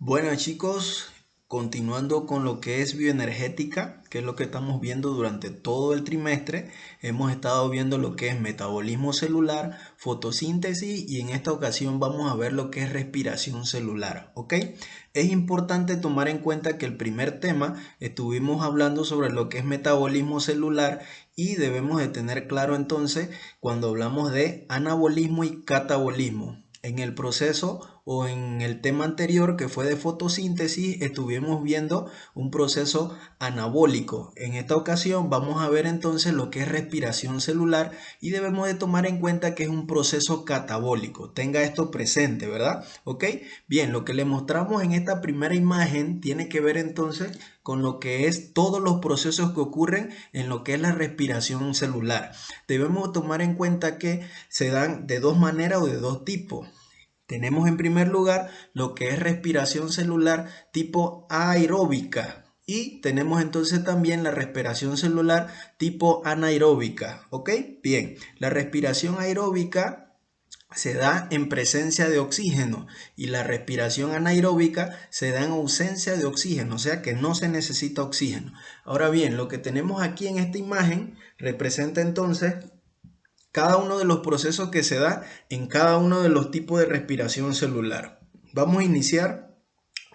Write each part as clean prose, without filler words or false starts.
Bueno chicos, continuando con lo que es bioenergética, que es lo que estamos viendo durante todo el trimestre, hemos estado viendo lo que es metabolismo celular, fotosíntesis y en esta ocasión vamos a ver lo que es respiración celular, ¿ok? Es importante tomar en cuenta que el primer tema estuvimos hablando sobre lo que es metabolismo celular y debemos de tener claro entonces cuando hablamos de anabolismo y catabolismo. En el proceso o en el tema anterior que fue de fotosíntesis estuvimos viendo un proceso anabólico. En esta ocasión vamos a ver entonces lo que es respiración celular y debemos de tomar en cuenta que es un proceso catabólico. Tenga esto presente, ¿verdad? ¿Ok? Bien, lo que le mostramos en esta primera imagen tiene que ver entonces con lo que es todos los procesos que ocurren en lo que es la respiración celular. Debemos tomar en cuenta que se dan de dos maneras o de dos tipos. Tenemos en primer lugar lo que es respiración celular tipo aeróbica y tenemos entonces también la respiración celular tipo anaeróbica, ¿ok? Bien, la respiración aeróbica se da en presencia de oxígeno y la respiración anaeróbica se da en ausencia de oxígeno, o sea que no se necesita oxígeno. Ahora bien, lo que tenemos aquí en esta imagen representa entonces cada uno de los procesos que se da en cada uno de los tipos de respiración celular. Vamos a iniciar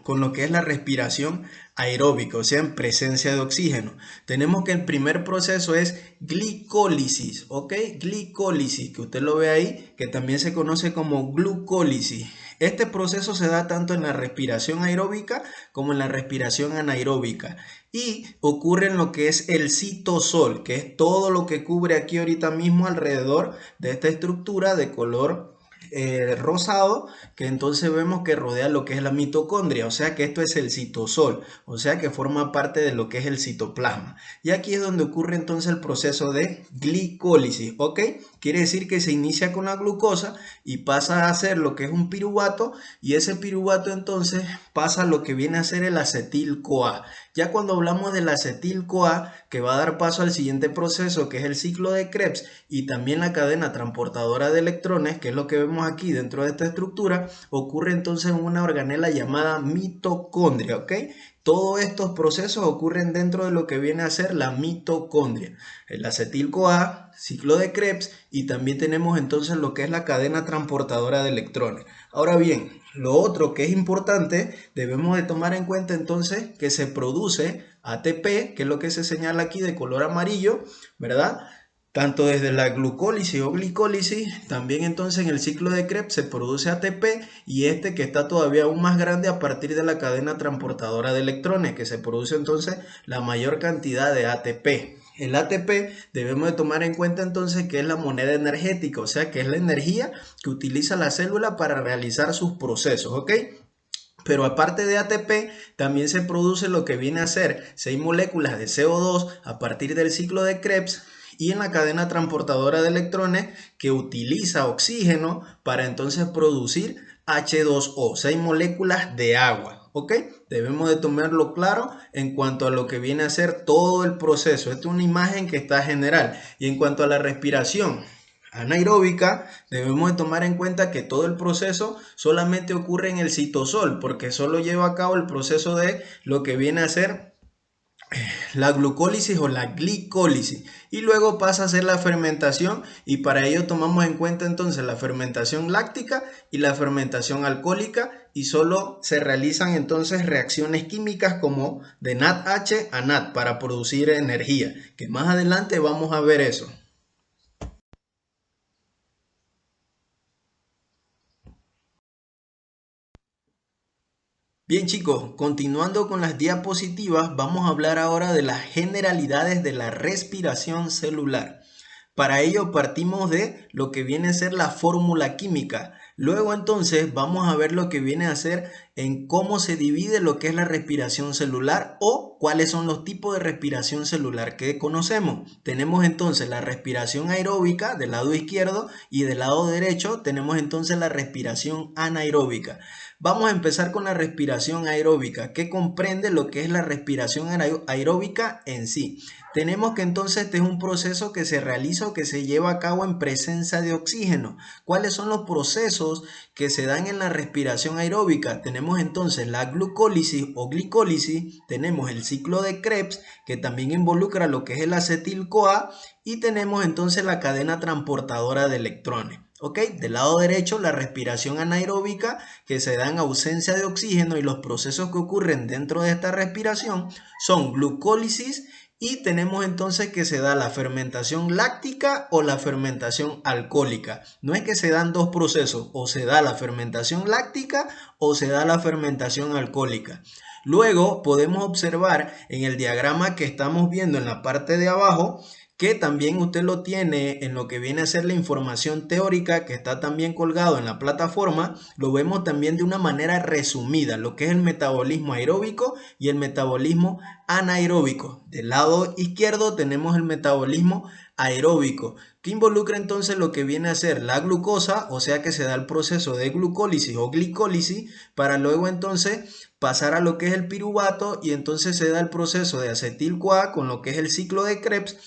con lo que es la respiración aeróbica, o sea, en presencia de oxígeno. Tenemos que el primer proceso es glicólisis, ¿ok? Glicólisis, que usted lo ve ahí, que también se conoce como glucólisis. Este proceso se da tanto en la respiración aeróbica como en la respiración anaeróbica y ocurre en lo que es el citosol, que es todo lo que cubre aquí ahorita mismo alrededor de esta estructura de color rosado, que entonces vemos que rodea lo que es la mitocondria, o sea que esto es el citosol, o sea que forma parte de lo que es el citoplasma. Y aquí es donde ocurre entonces el proceso de glicólisis, ¿ok? Quiere decir que se inicia con la glucosa y pasa a ser lo que es un piruvato y ese piruvato entonces pasa a lo que viene a ser el acetil-CoA. Ya cuando hablamos del acetil-CoA, que va a dar paso al siguiente proceso, que es el ciclo de Krebs y también la cadena transportadora de electrones, que es lo que vemos aquí dentro de esta estructura, ocurre entonces en una organela llamada mitocondria, ¿ok? Todos estos procesos ocurren dentro de lo que viene a ser la mitocondria. El acetil-CoA, ciclo de Krebs y también tenemos entonces lo que es la cadena transportadora de electrones. Ahora bien, lo otro que es importante, debemos de tomar en cuenta entonces que se produce ATP, que es lo que se señala aquí de color amarillo, ¿verdad? Tanto desde la glucólisis o glicólisis, también entonces en el ciclo de Krebs se produce ATP y este que está todavía aún más grande a partir de la cadena transportadora de electrones, que se produce entonces la mayor cantidad de ATP. El ATP debemos de tomar en cuenta entonces que es la moneda energética, o sea que es la energía que utiliza la célula para realizar sus procesos, ¿ok? Pero aparte de ATP, también se produce lo que viene a ser 6 moléculas de CO2 a partir del ciclo de Krebs y en la cadena transportadora de electrones que utiliza oxígeno para entonces producir H2O, 6 moléculas de agua. ¿Ok? Debemos de tomarlo claro en cuanto a lo que viene a ser todo el proceso. Esta es una imagen que está general. Y en cuanto a la respiración anaeróbica, debemos de tomar en cuenta que todo el proceso solamente ocurre en el citosol, porque solo lleva a cabo el proceso de lo que viene a ser la glucólisis o la glicólisis y luego pasa a ser la fermentación y para ello tomamos en cuenta entonces la fermentación láctica y la fermentación alcohólica y solo se realizan entonces reacciones químicas como de NADH a NAD para producir energía, que más adelante vamos a ver eso. Bien chicos, continuando con las diapositivas, vamos a hablar ahora de las generalidades de la respiración celular. Para ello partimos de lo que viene a ser la fórmula química. Luego entonces vamos a ver lo que viene a ser en cómo se divide lo que es la respiración celular o cuáles son los tipos de respiración celular que conocemos. Tenemos entonces la respiración aeróbica del lado izquierdo y del lado derecho tenemos entonces la respiración anaeróbica. Vamos a empezar con la respiración aeróbica, que comprende lo que es la respiración aeróbica en sí. tenemos que entonces este es un proceso que se realiza o que se lleva a cabo en presencia de oxígeno. ¿Cuáles son los procesos que se dan en la respiración aeróbica? Tenemos entonces la glucólisis o glicólisis, tenemos el ciclo de Krebs, que también involucra lo que es el acetil-CoA, y tenemos entonces la cadena transportadora de electrones. ¿Ok? Del lado derecho, la respiración anaeróbica, que se da en ausencia de oxígeno, y los procesos que ocurren dentro de esta respiración son glucólisis, y tenemos entonces que se da la fermentación láctica o la fermentación alcohólica. No es que se dan dos procesos, o se da la fermentación láctica o se da la fermentación alcohólica. Luego podemos observar en el diagrama que estamos viendo en la parte de abajo, que también usted lo tiene en lo que viene a ser la información teórica que está también colgado en la plataforma. Lo vemos también de una manera resumida, lo que es el metabolismo aeróbico y el metabolismo anaeróbico. Del lado izquierdo tenemos el metabolismo aeróbico, que involucra entonces lo que viene a ser la glucosa, o sea que se da el proceso de glucólisis o glicólisis, para luego entonces pasar a lo que es el piruvato, y entonces se da el proceso de acetil-CoA con lo que es el ciclo de Krebs,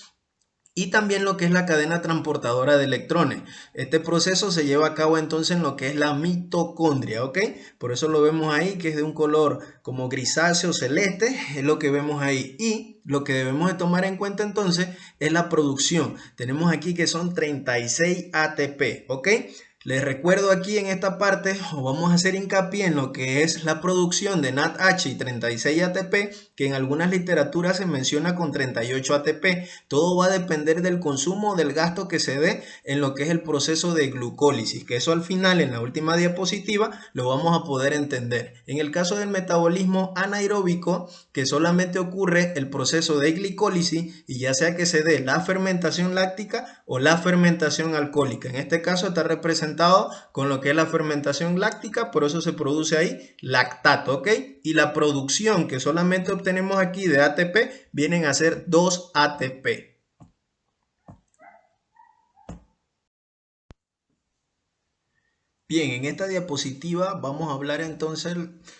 y también lo que es la cadena transportadora de electrones. Este proceso se lleva a cabo entonces en lo que es la mitocondria, ¿ok? Por eso lo vemos ahí, que es de un color como grisáceo celeste, es lo que vemos ahí. Y lo que debemos de tomar en cuenta entonces es la producción. Tenemos aquí que son 36 ATP, ¿ok? Les recuerdo aquí en esta parte, o vamos a hacer hincapié en lo que es la producción de NADH y 36 ATP, que en algunas literaturas se menciona con 38 ATP. Todo va a depender del consumo, del gasto que se dé en lo que es el proceso de glucólisis, que eso al final en la última diapositiva lo vamos a poder entender. En el caso del metabolismo anaeróbico, que solamente ocurre el proceso de glicólisis, y ya sea que se dé la fermentación láctica o la fermentación alcohólica. En este caso está representado con lo que es la fermentación láctica, por eso se produce ahí lactato, ¿ok? Y la producción que solamente obtenemos aquí de ATP vienen a ser 2 ATP. Bien, en esta diapositiva vamos a hablar entonces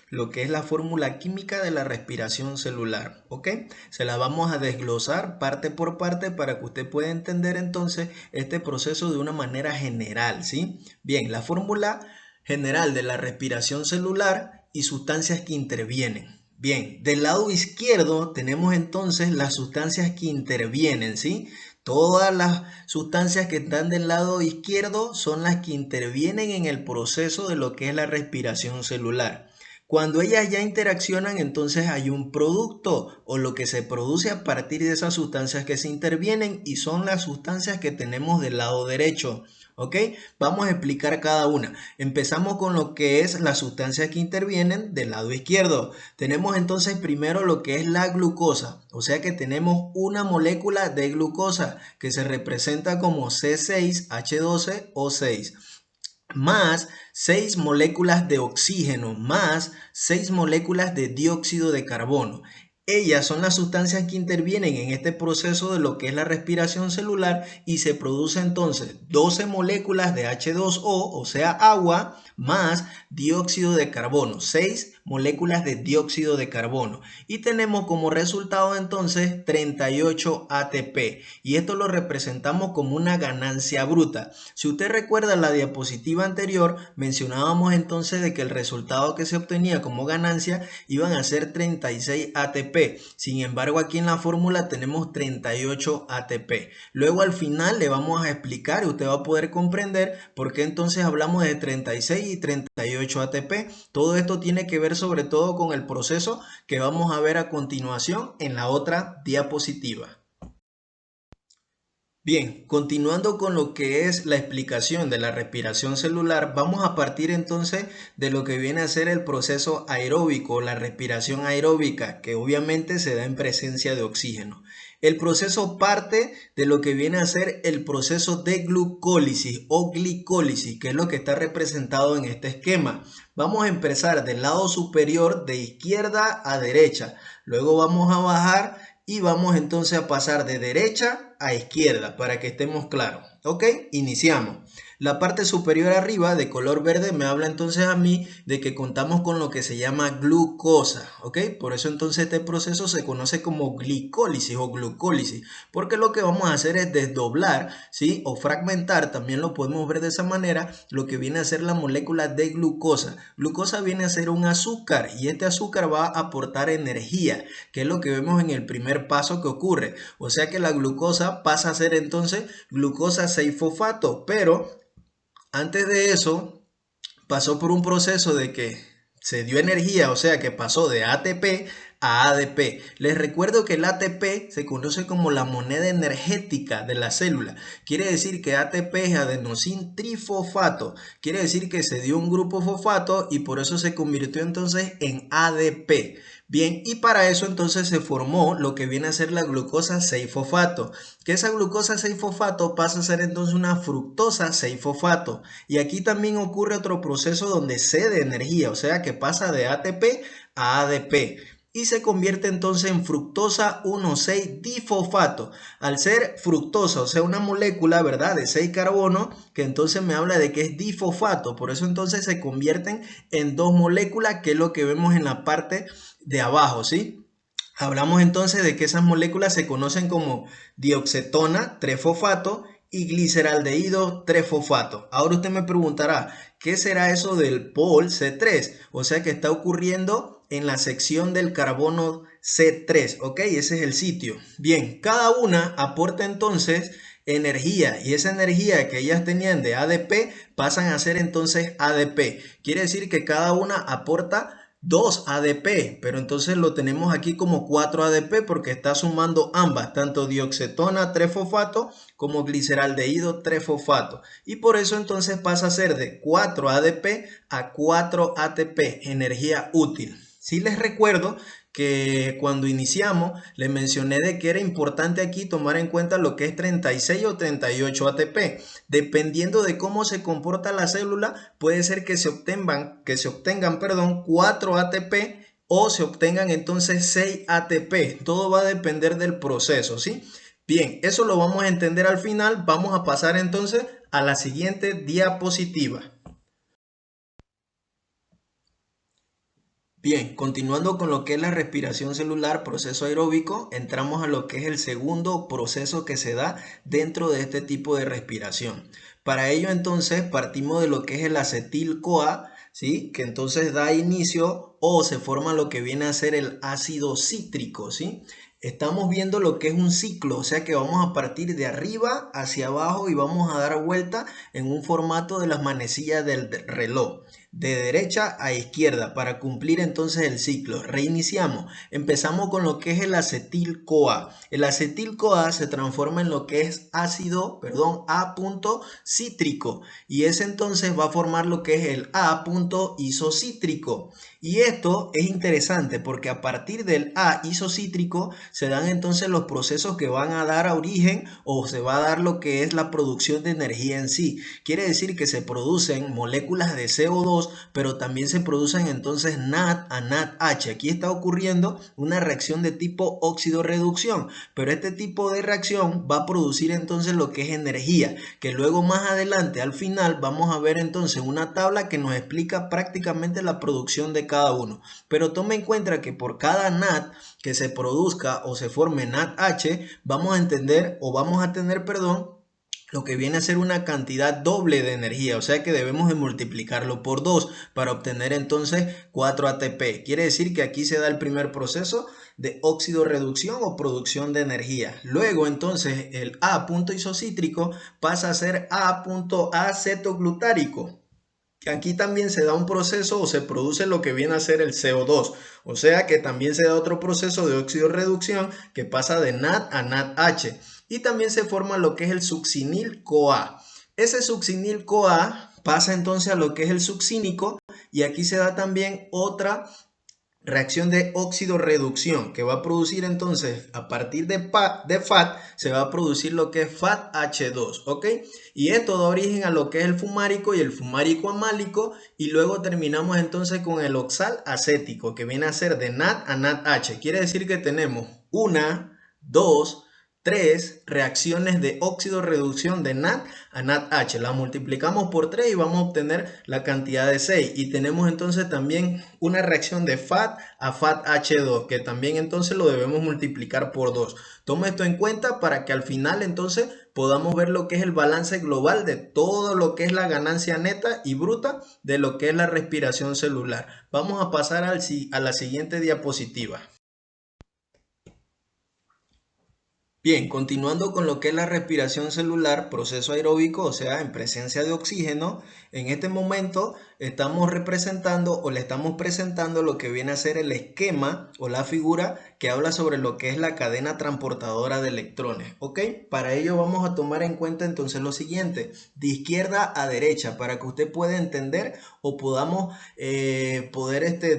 lo que es la fórmula química de la respiración celular, ¿ok? Se la vamos a desglosar parte por parte para que usted pueda entender entonces este proceso de una manera general, ¿sí? Bien, la fórmula general de la respiración celular y sustancias que intervienen. Bien, del lado izquierdo tenemos entonces las sustancias que intervienen, ¿sí? Todas las sustancias que están del lado izquierdo son las que intervienen en el proceso de lo que es la respiración celular. Cuando ellas ya interaccionan, entonces hay un producto o lo que se produce a partir de esas sustancias que se intervienen, y son las sustancias que tenemos del lado derecho. ¿Ok? Vamos a explicar cada una. Empezamos con lo que es las sustancias que intervienen del lado izquierdo. Tenemos entonces primero lo que es la glucosa, o sea que tenemos una molécula de glucosa que se representa como C6H12O6, más 6 moléculas de oxígeno, más 6 moléculas de dióxido de carbono. Ellas son las sustancias que intervienen en este proceso de lo que es la respiración celular, y se produce entonces 12 moléculas de H2O, o sea agua, más dióxido de carbono, 6 moléculas de dióxido de carbono, y tenemos como resultado entonces 38 ATP, y esto lo representamos como una ganancia bruta. Si usted recuerda la diapositiva anterior, mencionábamos entonces de que el resultado que se obtenía como ganancia iban a ser 36 ATP. Sin embargo, aquí en la fórmula tenemos 38 ATP. Luego al final le vamos a explicar y usted va a poder comprender por qué entonces hablamos de 36 y 38 ATP. Todo esto tiene que ver sobre todo con el proceso que vamos a ver a continuación en la otra diapositiva. Bien, continuando con lo que es la explicación de la respiración celular, vamos a partir entonces de lo que viene a ser el proceso aeróbico, la respiración aeróbica, que obviamente se da en presencia de oxígeno. El proceso parte de lo que viene a ser el proceso de glucólisis o glicólisis, que es lo que está representado en este esquema. Vamos a empezar del lado superior de izquierda a derecha, luego vamos a bajar y vamos entonces a pasar de derecha a izquierda para que estemos claros. ¿Ok? Iniciamos. La parte superior arriba de color verde me habla entonces a mí de que contamos con lo que se llama glucosa, ¿ok? Por eso entonces este proceso se conoce como glicólisis o glucólisis, porque lo que vamos a hacer es desdoblar, ¿sí? O fragmentar, también lo podemos ver de esa manera, lo que viene a ser la molécula de glucosa. Glucosa viene a ser un azúcar y este azúcar va a aportar energía, que es lo que vemos en el primer paso que ocurre. O sea que la glucosa pasa a ser entonces glucosa 6-fosfato, pero antes de eso, pasó por un proceso de que se dio energía, o sea que pasó de ATP a ADP. Les recuerdo que el ATP se conoce como la moneda energética de la célula. Quiere decir que ATP es adenosin trifosfato. Quiere decir que se dio un grupo fosfato y por eso se convirtió entonces en ADP. Bien, y para eso entonces se formó lo que viene a ser la glucosa 6-fosfato, que esa glucosa 6-fosfato pasa a ser entonces una fructosa 6-fosfato. Y aquí también ocurre otro proceso donde cede energía, o sea que pasa de ATP a ADP y se convierte entonces en fructosa 1,6-difosfato. Al ser fructosa, o sea, una molécula, ¿verdad?, de 6 carbonos, que entonces me habla de que es difosfato. Por eso entonces se convierten en dos moléculas, que es lo que vemos en la parte de abajo, ¿sí? Hablamos entonces de que esas moléculas se conocen como dioxetona 3-fosfato y gliceraldehído 3-fosfato. Ahora usted me preguntará, ¿qué será eso del pol C3? O sea que está ocurriendo en la sección del carbono C3, ¿ok? Ese es el sitio. Bien, cada una aporta entonces energía y esa energía que ellas tenían de ADP pasan a ser entonces ADP. Quiere decir que cada una aporta 2 ADP, pero entonces lo tenemos aquí como 4 ADP porque está sumando ambas, tanto dioxetona 3-fosfato como gliceraldehído 3-fosfato. Y por eso entonces pasa a ser de 4 ADP a 4 ATP, energía útil. Sí les recuerdo que cuando iniciamos les mencioné de que era importante aquí tomar en cuenta lo que es 36 o 38 ATP. Dependiendo de cómo se comporta la célula, puede ser que se obtengan 4 ATP o se obtengan entonces 6 ATP. Todo va a depender del proceso, ¿sí? Bien, eso lo vamos a entender al final. Vamos a pasar entonces a la siguiente diapositiva. Bien, continuando con lo que es la respiración celular, proceso aeróbico, entramos a lo que es el segundo proceso que se da dentro de este tipo de respiración. Para ello entonces partimos de lo que es el acetil-CoA, ¿sí? Que entonces da inicio o se forma lo que viene a ser el ácido cítrico, ¿sí? Estamos viendo lo que es un ciclo, o sea que vamos a partir de arriba hacia abajo y vamos a dar vuelta en un formato de las manecillas del reloj, de derecha a izquierda para cumplir entonces el ciclo. Reiniciamos. Empezamos con lo que es el acetil-CoA. El acetil-CoA se transforma en lo que es ácido, A cítrico y ese entonces va a formar lo que es el A isocítrico. Y esto es interesante porque a partir del A isocítrico se dan entonces los procesos que van a dar a origen o se va a dar lo que es la producción de energía en sí. Quiere decir que se producen moléculas de CO2, pero también se producen entonces NAD a NADH. Aquí está ocurriendo una reacción de tipo óxido-reducción, pero este tipo de reacción va a producir entonces lo que es energía, que luego más adelante al final vamos a ver entonces una tabla que nos explica prácticamente la producción de cada uno. Pero tome en cuenta que por cada NAD que se produzca o se forme NADH, vamos a tener, lo que viene a ser una cantidad doble de energía, o sea que debemos de multiplicarlo por 2 para obtener entonces 4 ATP. Quiere decir que aquí se da el primer proceso de óxido-reducción o producción de energía. Luego entonces el A isocítrico pasa a ser A acetoglutárico. Aquí también se da un proceso o se produce lo que viene a ser el CO2, o sea que también se da otro proceso de óxido-reducción que pasa de NAD a NADH y también se forma lo que es el succinil-CoA. Ese succinil-CoA pasa entonces a lo que es el succínico y aquí se da también otra reacción de óxido-reducción que va a producir entonces a partir de FAT se va a producir lo que es FATH2, ¿ok? Y esto da origen a lo que es el fumárico y el fumárico amálico y luego terminamos entonces con el oxal acético que viene a ser de NAD a NADH. Quiere decir que tenemos una, dos, 3 reacciones de óxido-reducción de NAD a NADH. La multiplicamos por 3 y vamos a obtener la cantidad de 6. Y tenemos entonces también una reacción de FAD a FADH2, que también entonces lo debemos multiplicar por 2. Toma esto en cuenta para que al final entonces podamos ver lo que es el balance global de todo lo que es la ganancia neta y bruta de lo que es la respiración celular. Vamos a pasar a la siguiente diapositiva. Bien, continuando con lo que es la respiración celular, proceso aeróbico, o sea, en presencia de oxígeno, en este momento estamos representando o le estamos presentando lo que viene a ser el esquema o la figura que habla sobre lo que es la cadena transportadora de electrones, ¿ok? Para ello vamos a tomar en cuenta entonces lo siguiente, de izquierda a derecha, para que usted pueda entender o podamos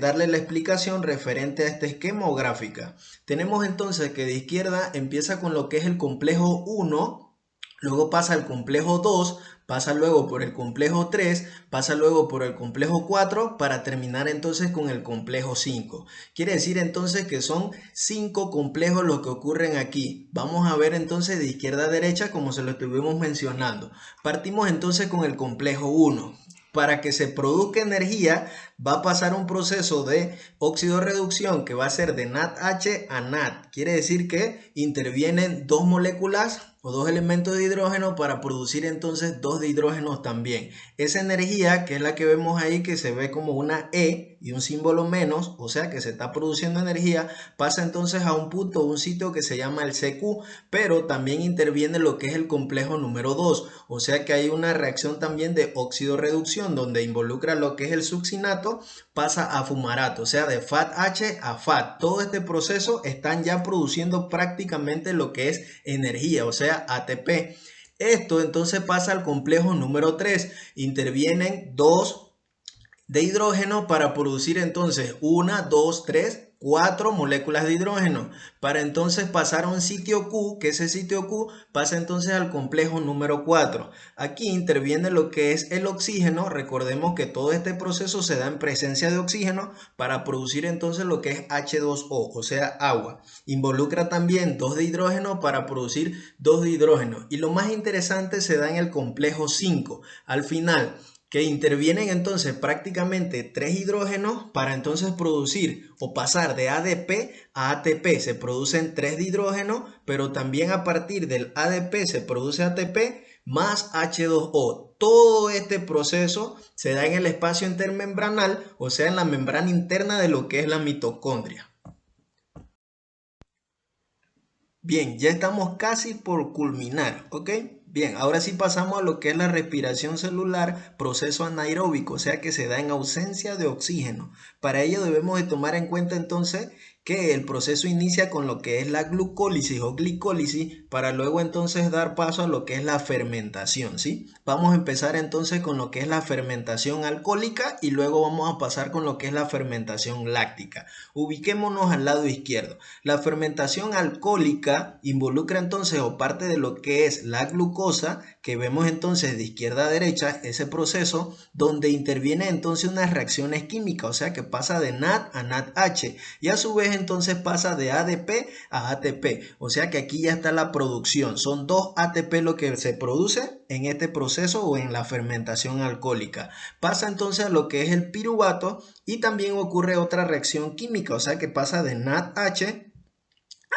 darle la explicación referente a este esquema o gráfica. Tenemos entonces que de izquierda empieza con lo que es el complejo 1, luego pasa al complejo 2, pasa luego por el complejo 3, pasa luego por el complejo 4 para terminar entonces con el complejo 5. Quiere decir entonces que son 5 complejos los que ocurren aquí. Vamos a ver entonces de izquierda a derecha como se lo estuvimos mencionando. Partimos entonces con el complejo 1. Para que se produzca energía va a pasar un proceso de óxido-reducción que va a ser de NADH a NAD. Quiere decir que intervienen dos moléculas o dos elementos de hidrógeno para producir entonces dos de hidrógenos también. Esa energía, que es la que vemos ahí, que se ve como una E y un símbolo menos, o sea que se está produciendo energía, pasa entonces a un punto, un sitio que se llama el CQ, pero también interviene lo que es el complejo número 2, o sea que hay una reacción también de óxido-reducción donde involucra lo que es el succinato, pasa a fumarato, o sea de FADH a FAD. Todo este proceso están ya produciendo prácticamente lo que es energía, o sea ATP. Esto entonces pasa al complejo número 3. Intervienen dos de hidrógeno para producir entonces 1, 2, 3, 4 moléculas de hidrógeno para entonces pasar a un sitio Q, que ese sitio Q pasa entonces al complejo número 4. Aquí interviene lo que es el oxígeno. Recordemos que todo este proceso se da en presencia de oxígeno para producir entonces lo que es H2O, o sea agua. Involucra también 2 de hidrógeno para producir 2 de hidrógeno. Y lo más interesante se da en el complejo 5. Al final, que intervienen entonces prácticamente 3 hidrógenos para entonces producir o pasar de ADP a ATP. Se producen 3 de hidrógeno, pero también a partir del ADP se produce ATP más H2O. Todo este proceso se da en el espacio intermembranal, o sea en la membrana interna de lo que es la mitocondria. Bien, ya estamos casi por culminar, ¿ok? Bien, ahora sí pasamos a lo que es la respiración celular, proceso anaeróbico, o sea que se da en ausencia de oxígeno. Para ello debemos de tomar en cuenta entonces que el proceso inicia con lo que es la glucólisis o glicólisis para luego entonces dar paso a lo que es la fermentación, ¿sí? Vamos a empezar entonces con lo que es la fermentación alcohólica y luego vamos a pasar con lo que es la fermentación láctica. Ubiquémonos al lado izquierdo. La fermentación alcohólica involucra entonces o parte de lo que es la glucosa, que vemos entonces de izquierda a derecha, ese proceso donde interviene entonces unas reacciones químicas, o sea que pasa de NAD a NADH y a su vez entonces pasa de ADP a ATP, o sea que aquí ya está la producción, son 2 ATP lo que se produce en este proceso o en la fermentación alcohólica. Pasa entonces a lo que es el piruvato y también ocurre otra reacción química, o sea que pasa de NADH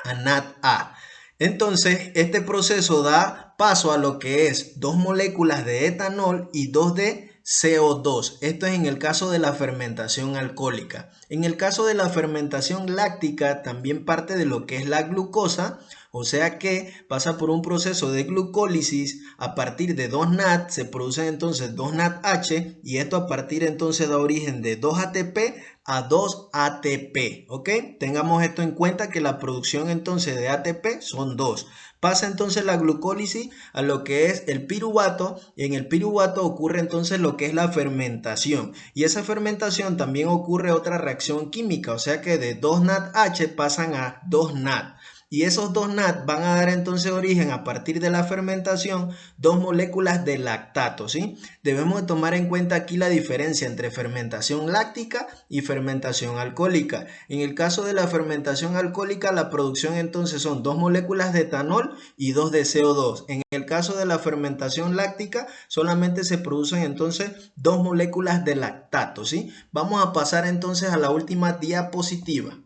a NADA. Entonces, este proceso da paso a lo que es 2 moléculas de etanol y 2 de CO2. Esto es en el caso de la fermentación alcohólica. En el caso de la fermentación láctica también parte de lo que es la glucosa, o sea que pasa por un proceso de glucólisis. A partir de 2 NAD se producen entonces 2 NADH y esto a partir entonces da origen de 2 ATP a 2 ATP, ¿ok? Tengamos esto en cuenta que la producción entonces de ATP son 2. Pasa entonces la glucólisis a lo que es el piruvato y en el piruvato ocurre entonces lo que es la fermentación y esa fermentación también ocurre otra reacción química, o sea que de 2 NADH pasan a 2 NAD. y esos dos NAD van a dar entonces origen a partir de la fermentación dos moléculas de lactato, ¿sí? Debemos de tomar en cuenta aquí la diferencia entre fermentación láctica y fermentación alcohólica. En el caso de la fermentación alcohólica, la producción entonces son dos moléculas de etanol y dos de CO2. En el caso de la fermentación láctica, solamente se producen entonces dos moléculas de lactato, ¿sí? Vamos a pasar entonces a la última diapositiva.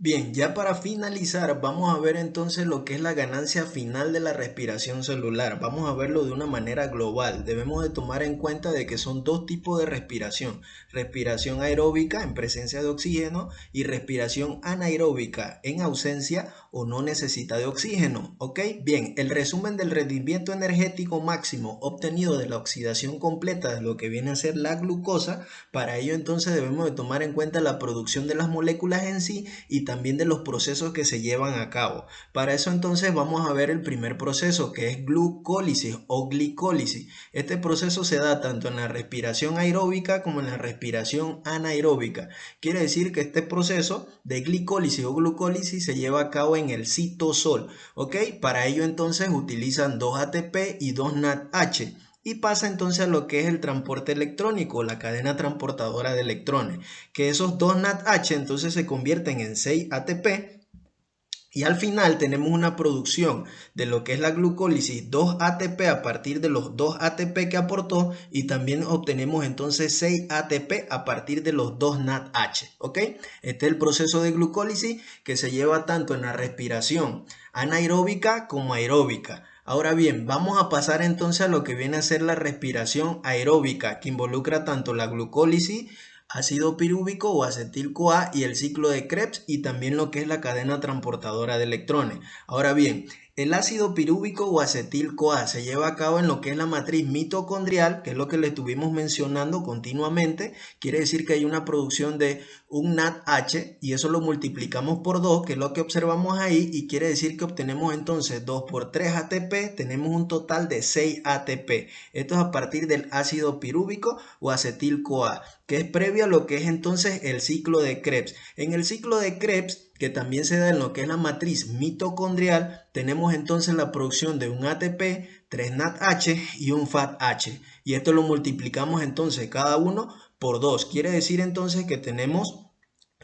Bien, ya para finalizar, vamos a ver entonces lo que es la ganancia final de la respiración celular. Vamos a verlo de una manera global. Debemos de tomar en cuenta de que son dos tipos de respiración. Respiración aeróbica en presencia de oxígeno y respiración anaeróbica en ausencia o no necesita de oxígeno. ¿Ok? Bien, el resumen del rendimiento energético máximo obtenido de la oxidación completa de lo que viene a ser la glucosa. Para ello entonces debemos de tomar en cuenta la producción de las moléculas en sí y también de los procesos que se llevan a cabo. Para eso entonces vamos a ver el primer proceso, que es glucólisis o glicólisis. Este proceso se da tanto en la respiración aeróbica como en la respiración anaeróbica. Quiere decir que este proceso de glicólisis o glucólisis se lleva a cabo en el citosol, ¿ok? Para ello entonces utilizan 2 ATP y 2 NADH. Y pasa entonces a lo que es el transporte electrónico, la cadena transportadora de electrones, que esos 2 NADH entonces se convierten en 6 ATP y al final tenemos una producción de lo que es la glucólisis 2 ATP a partir de los 2 ATP que aportó y también obtenemos entonces 6 ATP a partir de los 2 NADH, ¿ok? Este es el proceso de glucólisis que se lleva tanto en la respiración anaeróbica como aeróbica. Ahora bien, vamos a pasar entonces a lo que viene a ser la respiración aeróbica, que involucra tanto la glucólisis, ácido pirúvico o acetil-CoA y el ciclo de Krebs y también lo que es la cadena transportadora de electrones. Ahora bien, el ácido pirúvico o acetil-CoA se lleva a cabo en lo que es la matriz mitocondrial, que es lo que le estuvimos mencionando continuamente. Quiere decir que hay una producción de un NADH y eso lo multiplicamos por 2, que es lo que observamos ahí, y quiere decir que obtenemos entonces 2 por 3 ATP, tenemos un total de 6 ATP. Esto es a partir del ácido pirúvico o acetil-CoA, que es previo a lo que es entonces el ciclo de Krebs. En el ciclo de Krebs, que también se da en lo que es la matriz mitocondrial, tenemos entonces la producción de un ATP, 3 NADH y un FADH. Y esto lo multiplicamos entonces cada uno por 2. Quiere decir entonces que tenemos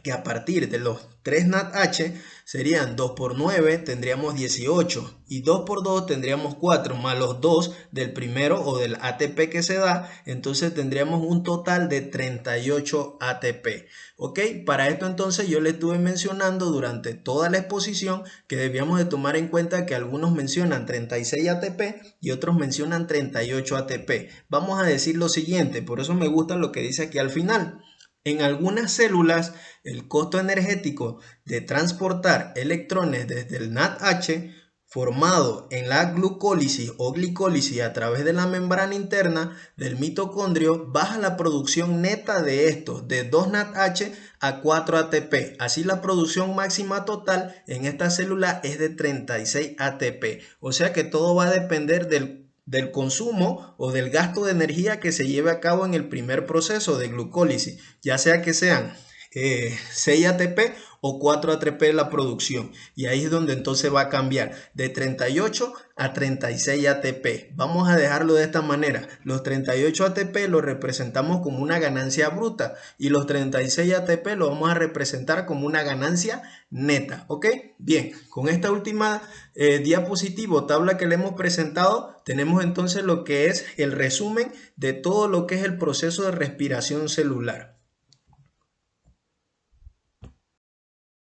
que a partir de los 3 NADH serían 2 por 9, tendríamos 18 y 2 por 2 tendríamos 4 más los 2 del primero o del ATP que se da, entonces tendríamos un total de 38 ATP. ¿Ok? Para esto entonces yo le estuve mencionando durante toda la exposición que debíamos de tomar en cuenta que algunos mencionan 36 ATP y otros mencionan 38 ATP. Vamos a decir lo siguiente, por eso me gusta lo que dice aquí al final. En algunas células, el costo energético de transportar electrones desde el NADH formado en la glucólisis o glicólisis a través de la membrana interna del mitocondrio baja la producción neta de estos de 2 NADH a 4 ATP. Así la producción máxima total en esta célula es de 36 ATP. O sea que todo va a depender del consumo o del gasto de energía que se lleve a cabo en el primer proceso de glucólisis, ya sea que sean 6 ATP o 4 ATP la producción, y ahí es donde entonces va a cambiar de 38 a 36 ATP. Vamos a dejarlo de esta manera: los 38 ATP lo representamos como una ganancia bruta y los 36 ATP lo vamos a representar como una ganancia neta. ¿Ok? Bien, con esta última diapositiva o tabla que le hemos presentado, tenemos entonces lo que es el resumen de todo lo que es el proceso de respiración celular.